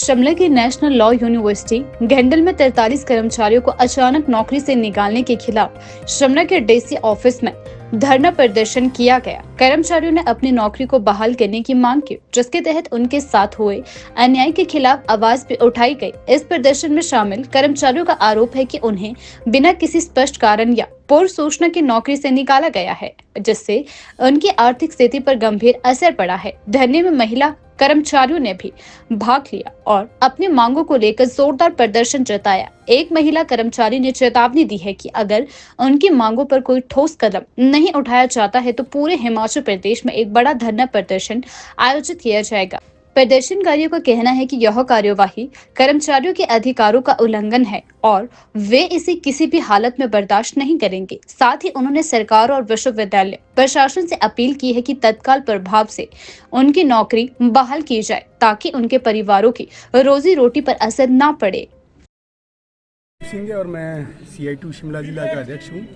शिमला की national law university घेंडल में 43 कर्मचारियों को अचानक नौकरी से निकालने के खिलाफ शिमला के डीसी ऑफिस में धरना प्रदर्शन किया गया। कर्मचारियों ने अपनी नौकरी को बहाल करने की मांग की, जिसके तहत उनके साथ हुए अन्याय के खिलाफ आवाज भी उठाई गई। इस प्रदर्शन में शामिल कर्मचारियों का आरोप है कि उन्हें बिना किसी स्पष्ट कारण या पूर्व सूचना की नौकरी से निकाला गया है, जिससे उनकी आर्थिक स्थिति पर गंभीर असर पड़ा है। धरने में महिला कर्मचारियों ने भी भाग लिया और अपनी मांगों को लेकर जोरदार प्रदर्शन जताया। एक महिला कर्मचारी ने चेतावनी दी है कि अगर उनकी मांगों पर कोई ठोस कदम नहीं उठाया जाता है तो पूरे हिमाचल प्रदेश में एक बड़ा धरना प्रदर्शन आयोजित किया जाएगा। प्रदर्शनकारियों का कहना है कि यह कार्यवाही कर्मचारियों के अधिकारों का उल्लंघन है और वे इसे किसी भी हालत में बर्दाश्त नहीं करेंगे। साथ ही उन्होंने सरकार और विश्वविद्यालय प्रशासन से अपील की है कि तत्काल प्रभाव से उनकी नौकरी बहाल की जाए ताकि उनके परिवारों की रोजी रोटी पर असर न पड़े। सिंह और मैं CI2 शिमला जिला का अध्यक्ष हूँ।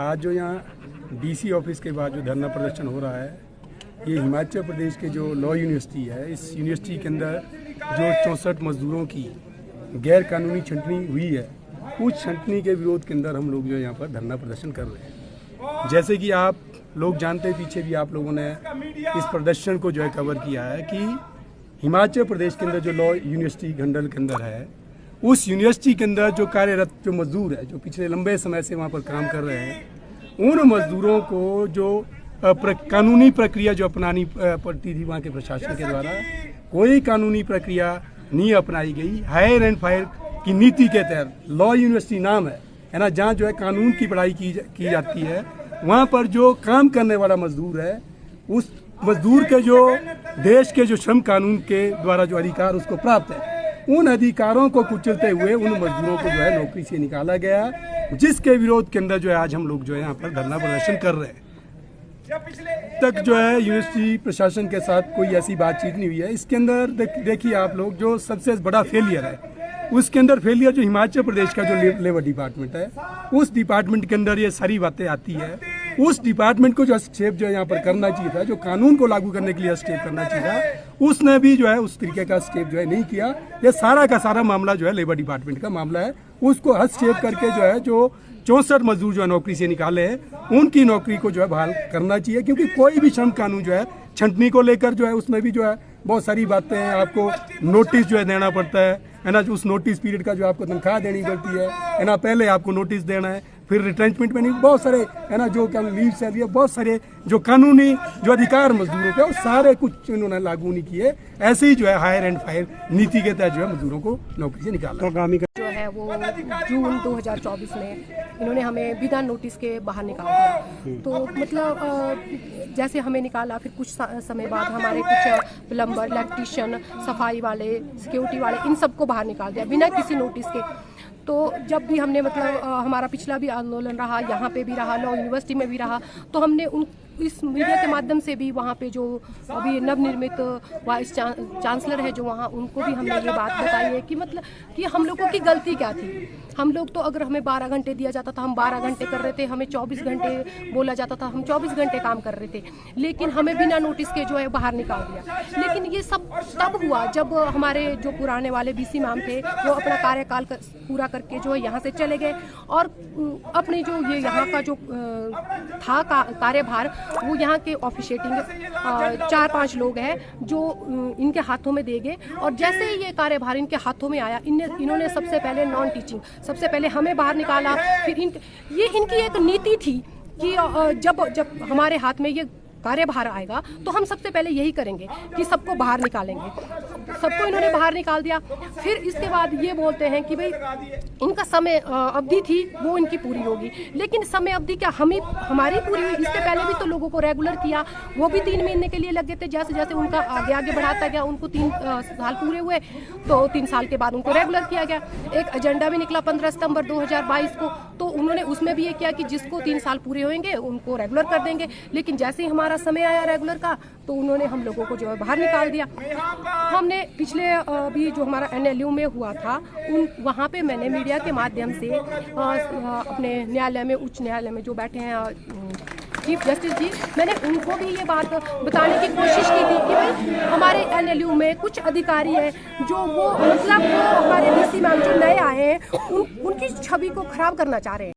आज जो यहाँ DC ऑफिस के बाद जो धरना प्रदर्शन हो रहा है, ये हिमाचल प्रदेश के जो लॉ यूनिवर्सिटी है, इस यूनिवर्सिटी के अंदर जो 64 मजदूरों की गैर कानूनी छंटनी हुई है, उस छंटनी के विरोध के अंदर हम लोग जो यहाँ पर धरना प्रदर्शन कर रहे हैं। जैसे कि आप लोग जानते हैं, पीछे भी आप लोगों ने इस प्रदर्शन को जो है कवर किया है कि हिमाचल प्रदेश के अंदर जो लॉ यूनिवर्सिटी घेंडल के अंदर है, उस यूनिवर्सिटी के अंदर जो कार्यरत जो मजदूर है, जो पिछले लंबे समय से वहाँ पर काम कर रहे हैं, उन मजदूरों को जो कानूनी प्रक्रिया जो अपनानी पड़ती थी वहाँ के प्रशासन के द्वारा, कोई कानूनी प्रक्रिया नहीं अपनाई गई। हायर एंड फायर की नीति के तहत लॉ यूनिवर्सिटी नाम है ना, जहाँ जो है कानून की पढ़ाई की जाती है, वहाँ पर जो काम करने वाला मजदूर है, उस मजदूर के जो देश के जो श्रम कानून के द्वारा जो अधिकार उसको प्राप्त है, उन अधिकारों को कुचलते हुए उन मजदूरों को जो है नौकरी से निकाला गया, जिसके विरोध के अंदर जो है आज हम लोग जो है यहाँ पर धरना प्रदर्शन कर रहे हैं। तक जो है यूनिवर्सिटी प्रशासन के साथ कोई ऐसी बातचीत नहीं हुई है। इसके अंदर देखिए आप लोग, जो सबसे बड़ा फेलियर है, उसके अंदर फेलियर जो हिमाचल प्रदेश का जो लेबर डिपार्टमेंट है, उस डिपार्टमेंट के अंदर ये सारी बातें आती है। उस डिपार्टमेंट को जो स्टेप जो है यहाँ पर करना चाहिए था, जो कानून को लागू करने के लिए स्टेप करना चाहिए था, उसने भी जो है उस तरीके का स्टेप जो है नहीं किया। ये सारा का सारा मामला जो है लेबर डिपार्टमेंट का मामला है। उसको हस्तक्षेप करके जो है जो 64 मजदूर जो है नौकरी से निकाले हैं, उनकी नौकरी को जो है बहाल करना चाहिए। क्योंकि कोई भी श्रम कानून जो है छंटनी को लेकर जो है, उसमें भी जो है बहुत सारी बातें हैं। आपको नोटिस जो है देना पड़ता है ना, उस नोटिस पीरियड का जो आपको तनख्वाह देनी पड़ती है ना, पहले आपको नोटिस देना है, फिर रिट्रेंचमेंट में नहीं, बहुत सारे है ना, जो क्या लीव सैलरी है, बहुत सारे जो कानूनी जो अधिकार मजदूरों के, वो सारे कुछ इन्होंने लागू नहीं किए। ऐसे ही जो है हायर एंड फायर नीति के तहत जो है मजदूरों को नौकरी से निकाला। जो है वो जून 2024 में इन्होंने हमें बिना नोटिस के बाहर निकाल दिया। तो मतलब जैसे हमें निकाला, फिर कुछ समय बाद हमारे कुछ प्लम्बर, इलेक्ट्रीशियन, सफाई वाले, सिक्योरिटी वाले, इन सबको बाहर निकाल दिया बिना किसी नोटिस के। तो जब भी हमने मतलब हमारा पिछला भी आंदोलन रहा, यहाँ पे भी रहा, लॉ यूनिवर्सिटी में भी रहा, तो हमने इस मीडिया के माध्यम से भी वहाँ पे जो अभी नवनिर्मित वाइस चांसलर है जो वहाँ, उनको भी हमने ये बात बताई है कि मतलब कि हम लोगों की गलती क्या थी। हम लोग तो अगर हमें 12 घंटे दिया जाता था, हम 12 घंटे कर रहे थे, हमें 24 घंटे बोला जाता था, हम 24 घंटे काम कर रहे थे, लेकिन हमें बिना नोटिस के जो है बाहर निकाल दिया। लेकिन ये सब तब हुआ जब हमारे जो पुराने वाले BC मैम थे, वो अपना कार्यकाल पूरा करके जो है यहाँ से चले गए और अपने जो ये यहाँ का जो था कार्यभार, वो यहाँ के ऑफिशिएटिंग 4-5 लोग हैं जो इनके हाथों में दे गए। और जैसे ही ये कार्यभार इनके हाथों में आया, इन्होंने सबसे पहले नॉन टीचिंग, सबसे पहले हमें बाहर निकाला। फिर ये इनकी एक नीति थी कि जब हमारे हाथ में ये कार्यभार आएगा तो हम सबसे पहले यही करेंगे कि सबको बाहर निकालेंगे। सबको इन्होंने बाहर निकाल दिया। फिर इसके बाद ये बोलते हैं कि भाई इनका समय अवधि थी वो इनकी पूरी होगी, लेकिन समय अवधि क्या हमारी पूरी हुई? इससे पहले भी तो लोगों को रेगुलर किया, वो भी 3 महीने के लिए लगे थे। जैसे जैसे उनका आगे बढ़ाता गया, उनको 3 साल पूरे हुए तो 3 साल के बाद उनको रेगुलर किया गया। एक एजेंडा भी निकला 15 सितंबर 2022 को, तो उन्होंने उसमें भी ये किया कि जिसको 3 साल पूरे होंगे उनको रेगुलर कर देंगे। लेकिन जैसे ही हमारा समय आया रेगुलर का, तो उन्होंने हम लोगों को जो है बाहर निकाल दिया। हमने पिछले भी जो हमारा NLU में हुआ था, वहाँ पे मैंने मीडिया के माध्यम से अपने न्यायालय में, उच्च न्यायालय में जो बैठे हैं चीफ जस्टिस जी, मैंने उनको भी ये बात बताने की कोशिश की थी कि भाई हमारे एनएलयू में कुछ अधिकारी हैं जो वो मतलब वो हमारे डीसी मैम जो नए आए हैं उनकी छवि को खराब करना चाह रहे हैं।